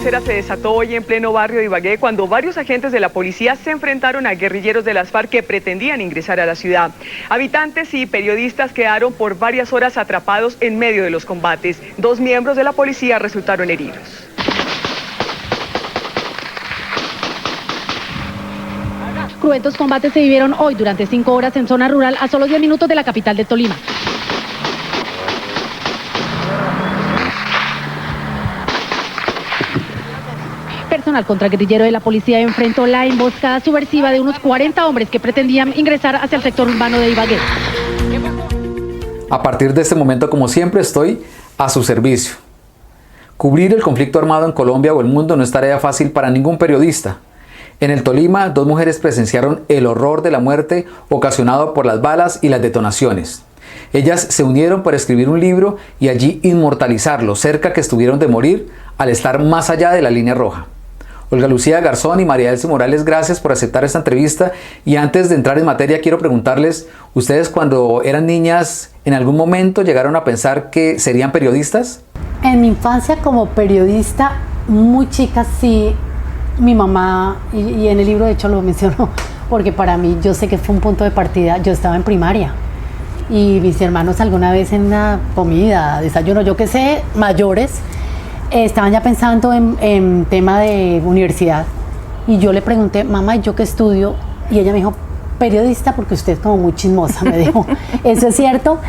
balacera se desató hoy en pleno barrio de Ibagué cuando varios agentes de la policía se enfrentaron a guerrilleros de las FARC que pretendían ingresar a la ciudad. Habitantes y periodistas quedaron por varias horas atrapados en medio de los combates. 2 miembros de la policía resultaron heridos. Cruentos combates se vivieron hoy durante 5 horas en zona rural a solo 10 minutos de la capital de Tolima. Personal contraguerrillero de la policía enfrentó la emboscada subversiva de unos 40 hombres que pretendían ingresar hacia el sector urbano de Ibagué. A partir de este momento, como siempre, estoy a su servicio. Cubrir el conflicto armado en Colombia o el mundo no es tarea fácil para ningún periodista. En el Tolima, 2 mujeres presenciaron el horror de la muerte ocasionado por las balas y las detonaciones. Ellas se unieron para escribir un libro y allí inmortalizar lo cerca que estuvieron de morir al estar más allá de la línea roja. Olga Lucía Garzón y María Elsie Morales, gracias por aceptar esta entrevista. Y antes de entrar en materia, quiero preguntarles, ¿ustedes cuando eran niñas en algún momento llegaron a pensar que serían periodistas? En mi infancia como periodista, muy chica sí, mi mamá, y en el libro de hecho lo mencionó, porque para mí yo sé que fue un punto de partida. Yo estaba en primaria y mis hermanos alguna vez en una comida, desayuno, yo qué sé, mayores, estaban ya pensando en tema de universidad, y yo le pregunté, mamá, ¿y yo qué estudio? Y ella me dijo, periodista, porque usted es como muy chismosa, me dijo. ¿Eso es cierto?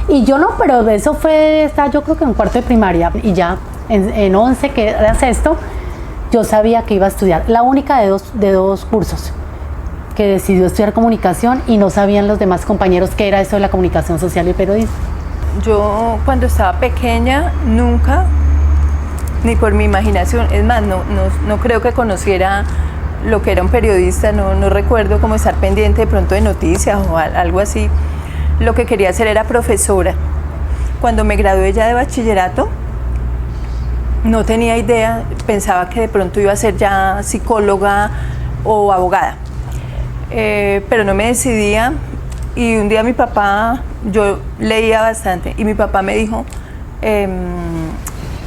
Y yo no, pero eso fue, yo creo que en 4º de primaria, y ya en 11, que era 6º, yo sabía que iba a estudiar, la única de dos cursos, que decidió estudiar comunicación, y no sabían los demás compañeros qué era eso de la comunicación social y periodismo. Yo cuando estaba pequeña nunca, ni por mi imaginación, es más, no creo que conociera lo que era un periodista, no recuerdo cómo estar pendiente de pronto de noticias o algo así. Lo que quería hacer era profesora. Cuando me gradué ya de bachillerato, no tenía idea, pensaba que de pronto iba a ser ya psicóloga o abogada, pero no me decidía. Y un día mi papá, yo leía bastante, y mi papá me dijo,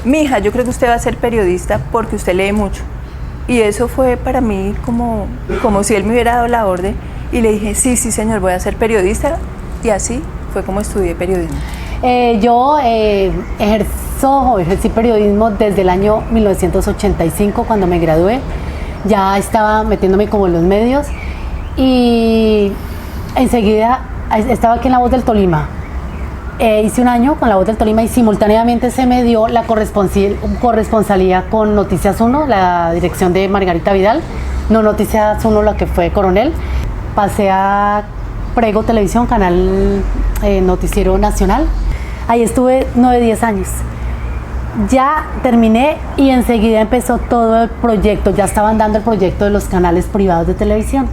mija, yo creo que usted va a ser periodista porque usted lee mucho. Y eso fue para mí como si él me hubiera dado la orden, y le dije, sí señor, voy a ser periodista, y así fue como estudié periodismo. Yo ejercí periodismo desde el año 1985, cuando me gradué. Ya estaba metiéndome como en los medios, y enseguida estaba aquí en La Voz del Tolima. Hice un año con La Voz del Tolima, y simultáneamente se me dio la corresponsalía con Noticias 1, la dirección de Margarita Vidal, no Noticias 1 la que fue Coronel. Pasé a Prego Televisión, canal noticiero nacional. Ahí estuve 9-10 años. Ya terminé y enseguida empezó todo el proyecto, ya estaban dando el proyecto de los canales privados de televisión.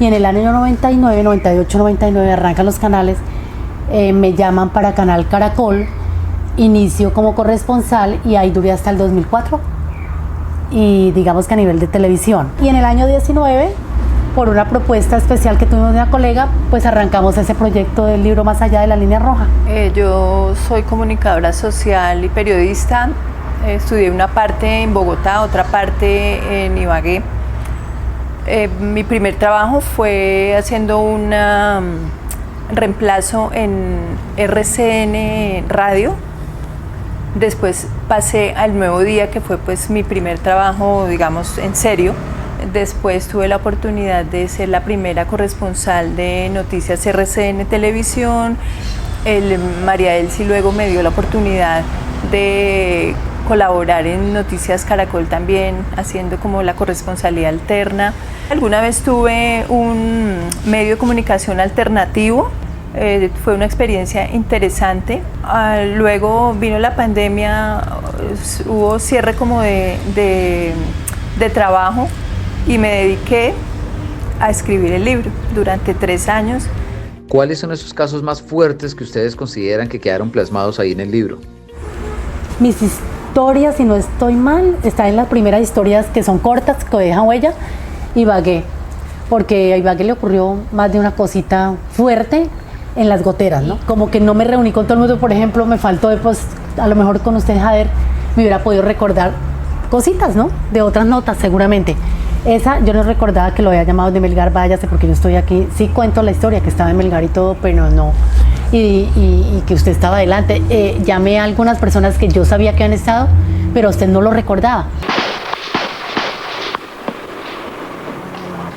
Y en el año 99, 98, 99 arrancan los canales. Me llaman para Canal Caracol, inicio como corresponsal, y ahí duré hasta el 2004, y digamos que a nivel de televisión. Y en el año 19, por una propuesta especial que tuvimos de una colega, pues arrancamos ese proyecto del libro Más allá de la línea roja. Yo soy comunicadora social y periodista. Estudié una parte en Bogotá, otra parte en Ibagué. Mi primer trabajo fue haciendo un reemplazo en RCN Radio. Después pasé al Nuevo Día, que fue pues mi primer trabajo, digamos, en serio. Después tuve la oportunidad de ser la primera corresponsal de Noticias RCN Televisión. María Elsie luego me dio la oportunidad de colaborar en Noticias Caracol también, haciendo como la corresponsalía alterna. Alguna vez tuve un medio de comunicación alternativo, fue una experiencia interesante. Luego vino la pandemia, hubo cierre como de trabajo, y me dediqué a escribir el libro durante 3 años. ¿Cuáles son esos casos más fuertes que ustedes consideran que quedaron plasmados ahí en el libro? Mis historias, si no estoy mal, están en las primeras historias que son cortas, que dejan huella. Ibagué, porque a Ibagué le ocurrió más de una cosita fuerte en las goteras, ¿no? Como que no me reuní con todo el mundo, por ejemplo, me faltó, pues, a lo mejor con usted, Jader, me hubiera podido recordar cositas, ¿no? De otras notas seguramente. Esa yo no recordaba que lo había llamado de Melgar, váyase porque yo estoy aquí. Sí cuento la historia, que estaba en Melgar y todo, pero no. Y que usted estaba adelante. Llamé a algunas personas que yo sabía que habían estado, pero usted no lo recordaba.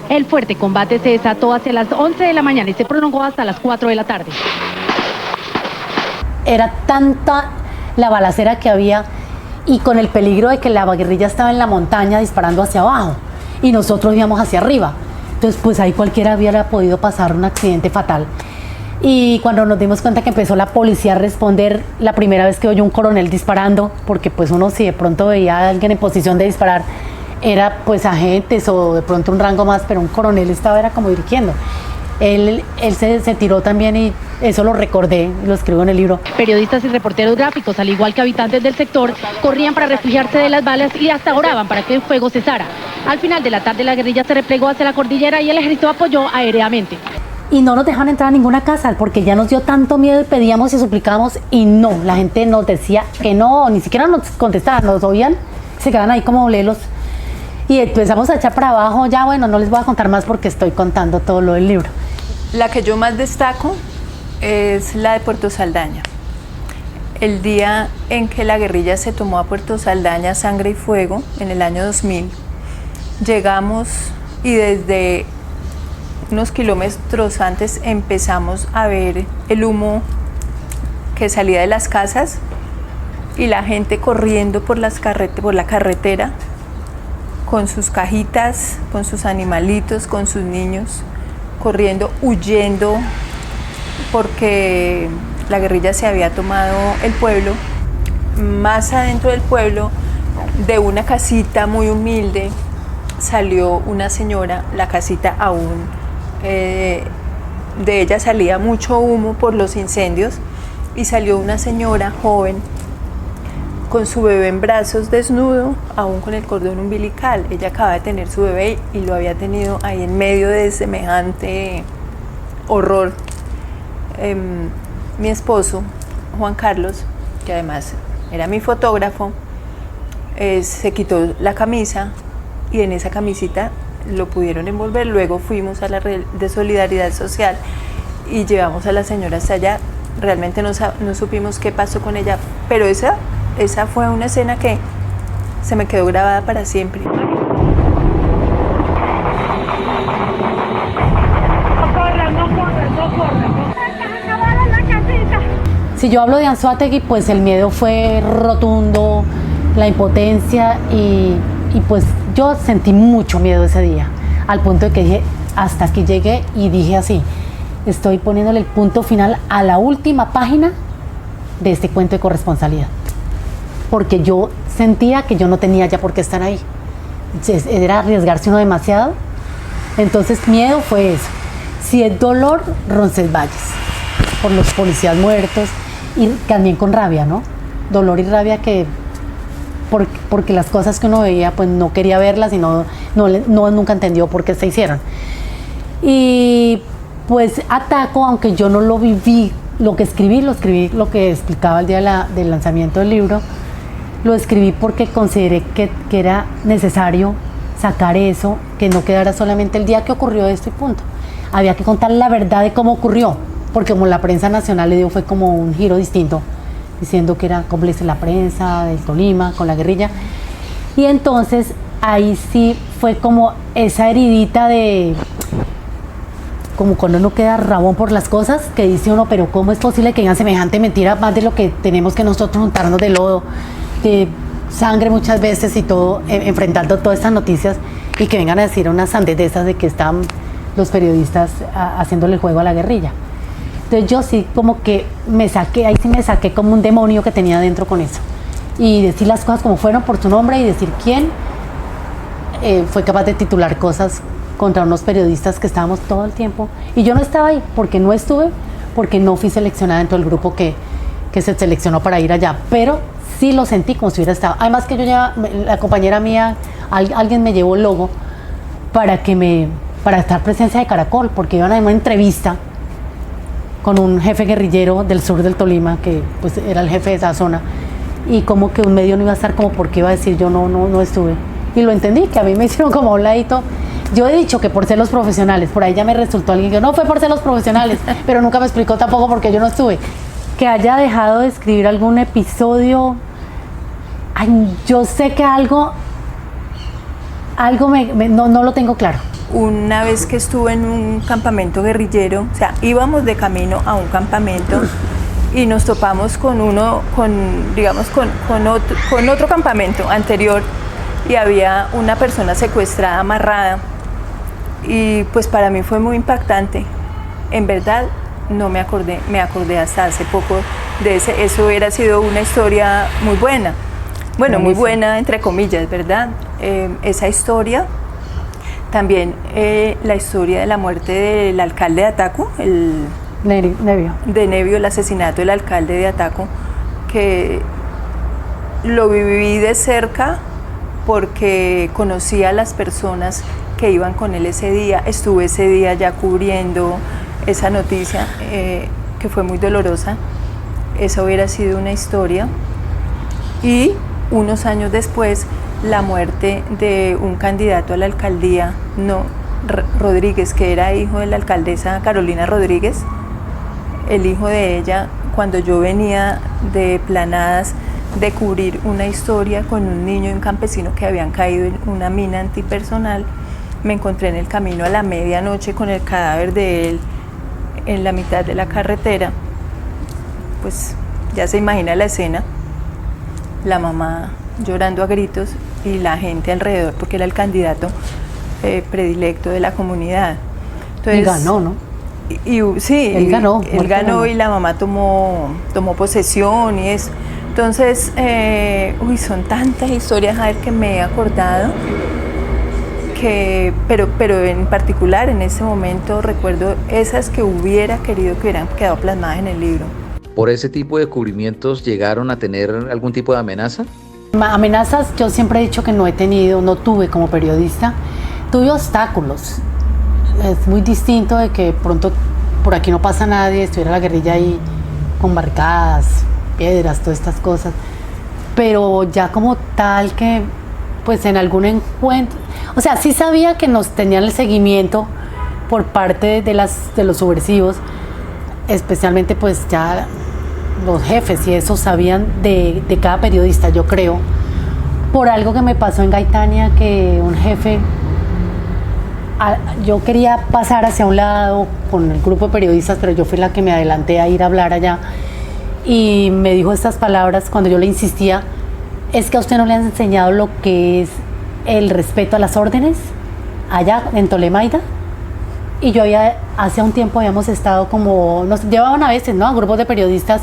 El fuerte combate se desató hacia las 11 de la mañana y se prolongó hasta las 4 de la tarde. Era tanta la balacera que había y con el peligro de que la guerrilla estaba en la montaña disparando hacia abajo y nosotros íbamos hacia arriba. Entonces, pues ahí cualquiera hubiera podido pasar un accidente fatal. Y cuando nos dimos cuenta que empezó la policía a responder, la primera vez que oyó un coronel disparando, porque pues uno si de pronto veía a alguien en posición de disparar, era pues agentes o de pronto un rango más, pero un coronel era como dirigiendo. Él se tiró también y eso lo recordé, lo escribo en el libro. Periodistas y reporteros gráficos, al igual que habitantes del sector, corrían para refugiarse de las balas y hasta oraban para que el fuego cesara. Al final de la tarde la guerrilla se replegó hacia la cordillera y el ejército apoyó aéreamente. Y no nos dejaron entrar a ninguna casa porque ya nos dio tanto miedo y pedíamos y suplicábamos y no, la gente nos decía que no, ni siquiera nos contestaban, nos oían, se quedaban ahí como lelos. Y empezamos a echar para abajo, ya bueno, no les voy a contar más porque estoy contando todo lo del libro. La que yo más destaco es la de Puerto Saldaña. El día en que la guerrilla se tomó a Puerto Saldaña, sangre y fuego, en el año 2000, llegamos y desde unos kilómetros antes empezamos a ver el humo que salía de las casas y la gente corriendo por la carretera con sus cajitas, con sus animalitos, con sus niños, corriendo, huyendo, porque la guerrilla se había tomado el pueblo. Más adentro del pueblo, de una casita muy humilde, salió una señora, la casita aún, de ella salía mucho humo por los incendios, y salió una señora joven, con su bebé en brazos, desnudo, aún con el cordón umbilical. Ella acaba de tener su bebé y lo había tenido ahí en medio de semejante horror. Mi esposo, Juan Carlos, que además era mi fotógrafo, se quitó la camisa y en esa camisita lo pudieron envolver. Luego fuimos a la red de solidaridad social y llevamos a la señora hasta allá. Realmente no supimos qué pasó con ella, pero esa fue una escena que se me quedó grabada para siempre. Si yo hablo de Anzoátegui, pues el miedo fue rotundo, la impotencia y pues yo sentí mucho miedo ese día, al punto de que dije, hasta aquí llegué y dije así, estoy poniéndole el punto final a la última página de este cuento de corresponsalidad. Porque yo sentía que yo no tenía ya por qué estar ahí. Era arriesgarse uno demasiado. Entonces miedo fue eso. Si es dolor, Roncesvalles, por los policías muertos y también con rabia, ¿no? Dolor y rabia porque las cosas que uno veía pues no quería verlas y nunca entendió por qué se hicieron. Y pues Ataco, aunque yo no lo viví, lo que escribí lo que explicaba el día del lanzamiento del libro. Lo escribí porque consideré que era necesario sacar eso, que no quedara solamente el día que ocurrió esto y punto. Había que contar la verdad de cómo ocurrió, porque como la prensa nacional le dio fue como un giro distinto, diciendo que era cómplice la prensa del Tolima con la guerrilla. Y entonces ahí sí fue como esa heridita de, como cuando uno queda rabón por las cosas, que dice uno, pero ¿cómo es posible que digan semejante mentira más de lo que tenemos que nosotros juntarnos de lodo, de sangre muchas veces y todo, enfrentando todas estas noticias y que vengan a decir unas sandeces de que están los periodistas haciéndole el juego a la guerrilla? Entonces yo sí como que me saqué como un demonio que tenía dentro con eso y decir las cosas como fueron por su nombre y decir quién fue capaz de titular cosas contra unos periodistas que estábamos todo el tiempo y yo no estaba ahí porque no estuve, porque no fui seleccionada dentro del grupo que se seleccionó para ir allá, pero sí lo sentí como si hubiera estado. Además que la compañera mía, alguien me llevó el logo para estar presencia de Caracol, porque iban a una entrevista con un jefe guerrillero del sur del Tolima, que pues era el jefe de esa zona, y como que un medio no iba a estar como porque iba a decir yo no estuve. Y lo entendí, que a mí me hicieron como a un ladito. Yo he dicho que por ser los profesionales, por ahí ya me resultó alguien que no fue por ser los profesionales, pero nunca me explicó tampoco por qué yo no estuve. Que haya dejado de escribir algún episodio, ay, yo sé que algo no lo tengo claro. Una vez que estuve en un campamento guerrillero, o sea, íbamos de camino a un campamento y nos topamos con otro campamento anterior y había una persona secuestrada, amarrada, y pues para mí fue muy impactante. En verdad no me acordé hasta hace poco de eso hubiera sido una historia muy buena. Bueno, muy buena entre comillas, ¿verdad? Esa historia, también la historia de la muerte del alcalde de Ataco, Nevio, el asesinato del alcalde de Ataco, que lo viví de cerca porque conocí a las personas que iban con él ese día, estuve ese día ya cubriendo esa noticia que fue muy dolorosa. Esa hubiera sido una historia. Y unos años después, la muerte de un candidato a la alcaldía, Rodríguez, que era hijo de la alcaldesa Carolina Rodríguez, el hijo de ella, cuando yo venía de Planadas de cubrir una historia con un niño y un campesino que habían caído en una mina antipersonal, me encontré en el camino a la medianoche con el cadáver de él en la mitad de la carretera. Pues ya se imagina la escena, la mamá llorando a gritos y la gente alrededor porque era el candidato predilecto de la comunidad. Entonces, y ganó, ¿no? Sí, él ganó y la mamá tomó posesión y eso. Entonces, son tantas historias a ver que me he acordado, pero en particular en ese momento recuerdo esas que hubiera querido que hubieran quedado plasmadas en el libro. ¿Por ese tipo de cubrimientos llegaron a tener algún tipo de amenaza? Amenazas yo siempre he dicho que no tuve como periodista. Tuve obstáculos. Es muy distinto de que pronto por aquí no pasa nadie, estuviera la guerrilla ahí con barricadas, piedras, todas estas cosas. Pero ya como tal que, pues en algún encuentro, o sea, sí sabía que nos tenían el seguimiento por parte de los subversivos, especialmente pues ya los jefes y eso sabían de cada periodista, yo creo, por algo que me pasó en Gaitania, que un jefe, yo quería pasar hacia un lado con el grupo de periodistas, pero yo fui la que me adelanté a ir a hablar allá y me dijo estas palabras cuando yo le insistía: es que a usted no le han enseñado lo que es el respeto a las órdenes allá en Tolemaida. Y yo hace un tiempo habíamos estado como, nos llevaban a veces, ¿no?, a grupos de periodistas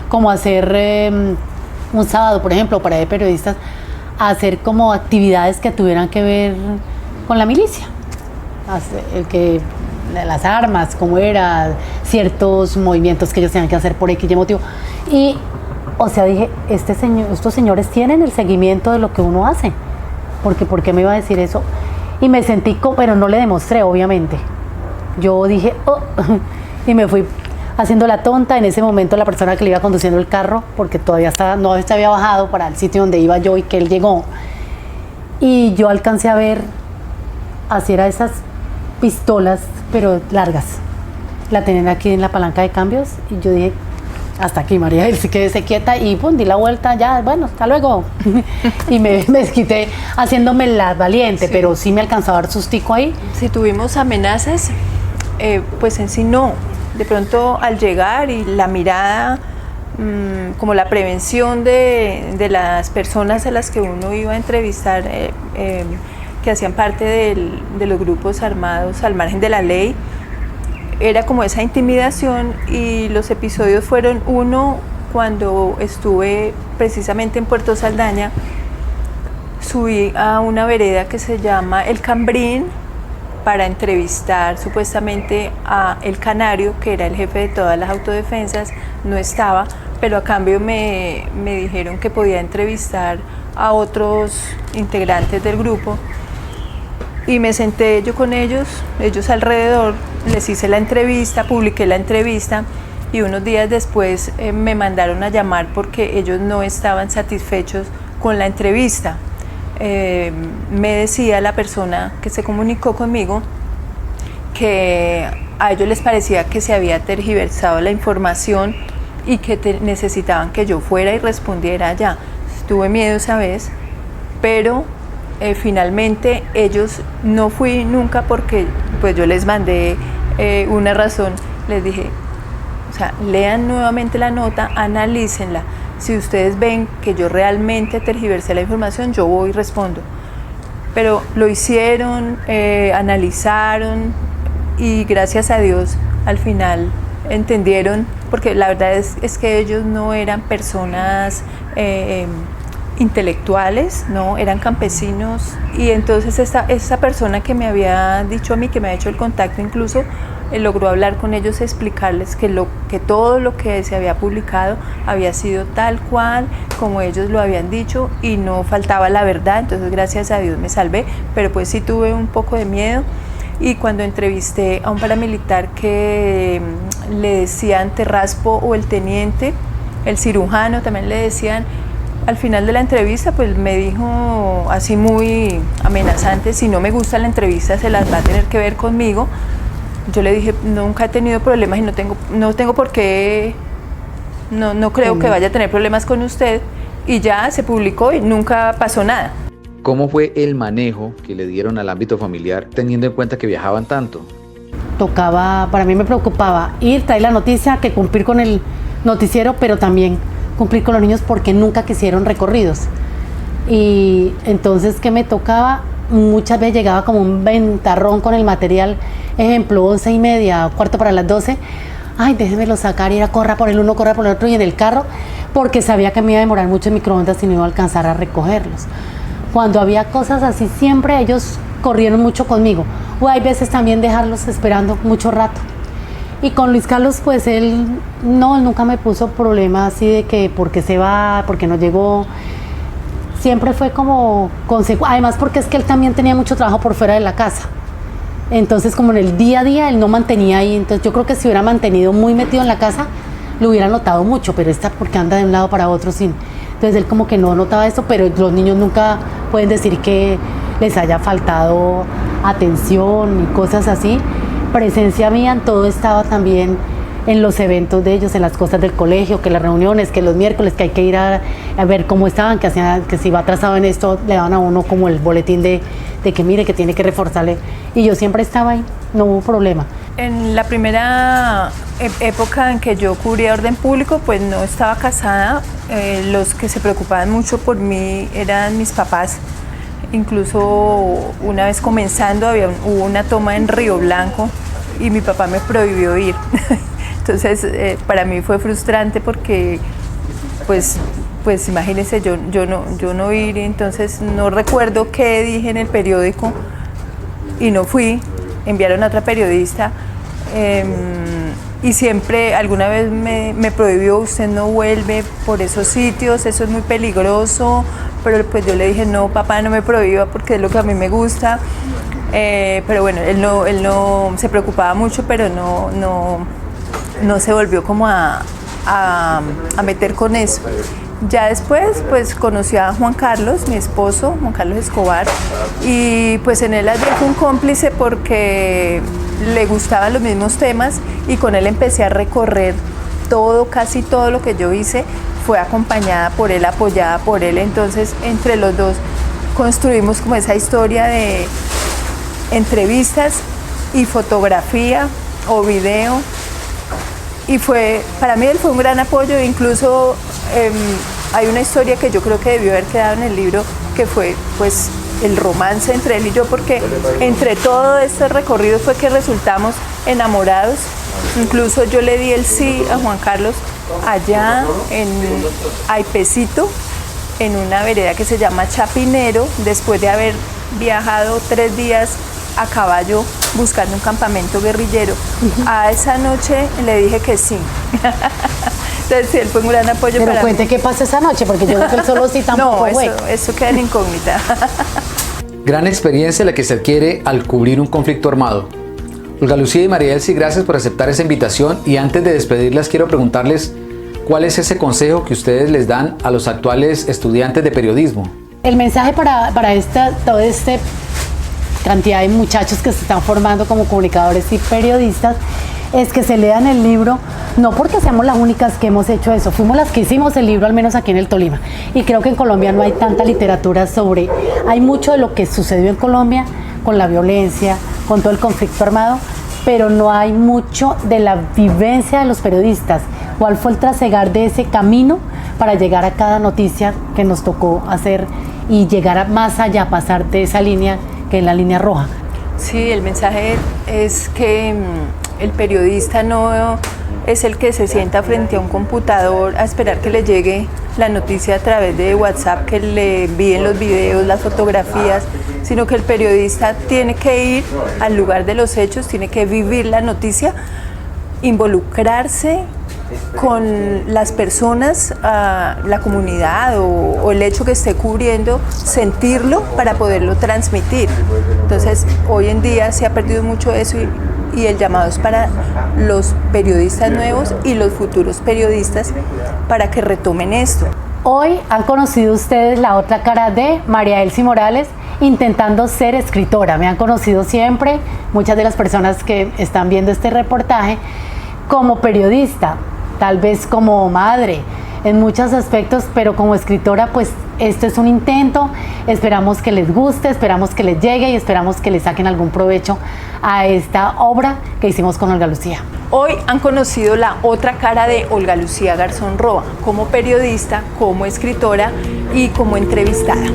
como a hacer un sábado, por ejemplo, para de periodistas, a hacer como actividades que tuvieran que ver con la milicia. Las armas, cómo eran, ciertos movimientos que ellos tenían que hacer por X motivo. Y, o sea, dije, estos señores tienen el seguimiento de lo que uno hace, porque ¿por qué me iba a decir eso? Y me sentí, pero no le demostré, obviamente. Yo dije, oh, y me fui haciendo la tonta. En ese momento la persona que le iba conduciendo el carro, porque todavía no se había bajado para el sitio donde iba yo y que él llegó, y yo alcancé a ver, así era esas pistolas, pero largas, la tenían aquí en la palanca de cambios, y yo dije, hasta aquí, María, él se quedé quieta y pum, di la vuelta, ya, bueno, hasta luego. Y me desquité haciéndome la valiente, sí. Pero sí me alcanzó a dar sustico ahí. Si tuvimos amenazas, pues en sí no. De pronto al llegar y la mirada, como la prevención de las personas a las que uno iba a entrevistar, que hacían parte de los grupos armados al margen de la ley, era como esa intimidación. Y los episodios fueron uno cuando estuve precisamente en Puerto Saldaña, subí a una vereda que se llama El Cambrín para entrevistar supuestamente a El Canario, que era el jefe de todas las autodefensas. No estaba, pero a cambio me dijeron que podía entrevistar a otros integrantes del grupo. Y me senté yo con ellos alrededor, les hice la entrevista, publiqué la entrevista y unos días después me mandaron a llamar porque ellos no estaban satisfechos con la entrevista. Me decía la persona que se comunicó conmigo que a ellos les parecía que se había tergiversado la información y que necesitaban que yo fuera y respondiera allá. Tuve miedo esa vez, pero finalmente ellos, no fui nunca porque pues yo les mandé una razón, les dije, o sea, lean nuevamente la nota, analícenla. Si ustedes ven que yo realmente tergiversé la información, yo voy y respondo. Pero lo hicieron, analizaron y gracias a Dios al final entendieron, porque la verdad es que ellos no eran personas intelectuales, no, eran campesinos, y entonces esa persona que me había dicho a mí, que me ha hecho el contacto incluso, logró hablar con ellos, explicarles que todo lo que se había publicado había sido tal cual como ellos lo habían dicho y no faltaba la verdad. Entonces gracias a Dios me salvé, pero pues sí tuve un poco de miedo. Y cuando entrevisté a un paramilitar que le decían Terraspo o el teniente, el cirujano también le decían, al final de la entrevista pues me dijo así muy amenazante, si no me gusta la entrevista se las va a tener que ver conmigo. Yo le dije, nunca he tenido problemas y no tengo por qué, no creo que vaya a tener problemas con usted, y ya se publicó y nunca pasó nada. ¿Cómo fue el manejo que le dieron al ámbito familiar teniendo en cuenta que viajaban tanto? Para mí me preocupaba ir, traer la noticia, que cumplir con el noticiero, pero también cumplir con los niños porque nunca quisieron recorridos. Y entonces, ¿qué me tocaba? Muchas veces llegaba como un ventarrón con el material, ejemplo, 11:30, cuarto para las 12. Ay, déjenmelo sacar, y era corra por el uno, corra por el otro, y en el carro, porque sabía que me iba a demorar mucho en microondas y no iba a alcanzar a recogerlos. Cuando había cosas así, siempre ellos corrieron mucho conmigo. O hay veces también dejarlos esperando mucho rato. Y con Luis Carlos, pues él nunca me puso problema así de que porque se va, porque no llegó. Siempre fue como además porque es que él también tenía mucho trabajo por fuera de la casa. Entonces, como en el día a día, él no mantenía ahí. Entonces, yo creo que si hubiera mantenido muy metido en la casa, lo hubiera notado mucho, pero porque anda de un lado para otro sin. Entonces, él como que no notaba eso, pero los niños nunca pueden decir que les haya faltado atención y cosas así. Presencia mía en todo, estaba también en los eventos de ellos, en las cosas del colegio, que las reuniones, que los miércoles que hay que ir a ver cómo estaban, que si va atrasado en esto, le daban a uno como el boletín de que mire, que tiene que reforzarle. Y yo siempre estaba ahí, no hubo problema. En la primera época en que yo cubría orden público, pues no estaba casada. Los que se preocupaban mucho por mí eran mis papás. Incluso una vez comenzando hubo una toma en Río Blanco y mi papá me prohibió ir. Entonces para mí fue frustrante porque pues imagínense yo no ir, entonces no recuerdo qué dije en el periódico y no fui. Enviaron a otra periodista y siempre alguna vez me prohibió, usted no vuelve por esos sitios, eso es muy peligroso, pero pues yo le dije, no papá, no me prohíba porque es lo que a mí me gusta. Pero bueno, él no se preocupaba mucho, pero no se volvió como a meter con eso. Ya después pues conocí a Juan Carlos, mi esposo, Juan Carlos Escobar, y pues en él fue un cómplice porque le gustaban los mismos temas y con él empecé a recorrer casi todo lo que yo hice fue acompañada por él, apoyada por él. Entonces entre los dos construimos como esa historia de entrevistas y fotografía o video. Y para mí él fue un gran apoyo, incluso hay una historia que yo creo que debió haber quedado en el libro, que fue pues el romance entre él y yo, porque entre todo este recorrido fue que resultamos enamorados. Incluso yo le di el sí a Juan Carlos allá en Aipecito, en una vereda que se llama Chapinero, después de haber viajado 3 días a caballo buscando un campamento guerrillero. A esa noche le dije que sí. Entonces él fue un gran apoyo para mí. Pero cuente qué pasó esa noche, porque yo creo que él solo sí tampoco fue. No, eso queda en incógnita. Gran experiencia la que se adquiere al cubrir un conflicto armado. Olga Lucía y María Elsie, gracias por aceptar esa invitación, y antes de despedirlas quiero preguntarles cuál es ese consejo que ustedes les dan a los actuales estudiantes de periodismo. El mensaje para toda esta cantidad de muchachos que se están formando como comunicadores y periodistas es que se lean el libro, no porque seamos las únicas que hemos hecho eso, fuimos las que hicimos el libro, al menos aquí en el Tolima, y creo que en Colombia no hay tanta literatura hay mucho de lo que sucedió en Colombia con la violencia, con todo el conflicto armado, pero no hay mucho de la vivencia de los periodistas, cuál fue el trasegar de ese camino para llegar a cada noticia que nos tocó hacer y llegar más allá, pasar de esa línea que es la línea roja. Sí, el mensaje es que el periodista no es el que se sienta frente a un computador a esperar que le llegue la noticia a través de WhatsApp, que le envíen los videos, las fotografías, sino que el periodista tiene que ir al lugar de los hechos, tiene que vivir la noticia, involucrarse con las personas, la comunidad o el hecho que esté cubriendo, sentirlo para poderlo transmitir. Entonces, hoy en día se ha perdido mucho eso y el llamado es para los periodistas nuevos y los futuros periodistas para que retomen esto. Hoy han conocido ustedes la otra cara de María Elsie Morales intentando ser escritora. Me han conocido siempre, muchas de las personas que están viendo este reportaje, como periodista, tal vez como madre, en muchos aspectos, pero como escritora, pues esto es un intento. Esperamos que les guste, esperamos que les llegue y esperamos que les saquen algún provecho a esta obra que hicimos con Olga Lucía. Hoy han conocido la otra cara de Olga Lucía Garzón Roa, como periodista, como escritora y como entrevistada.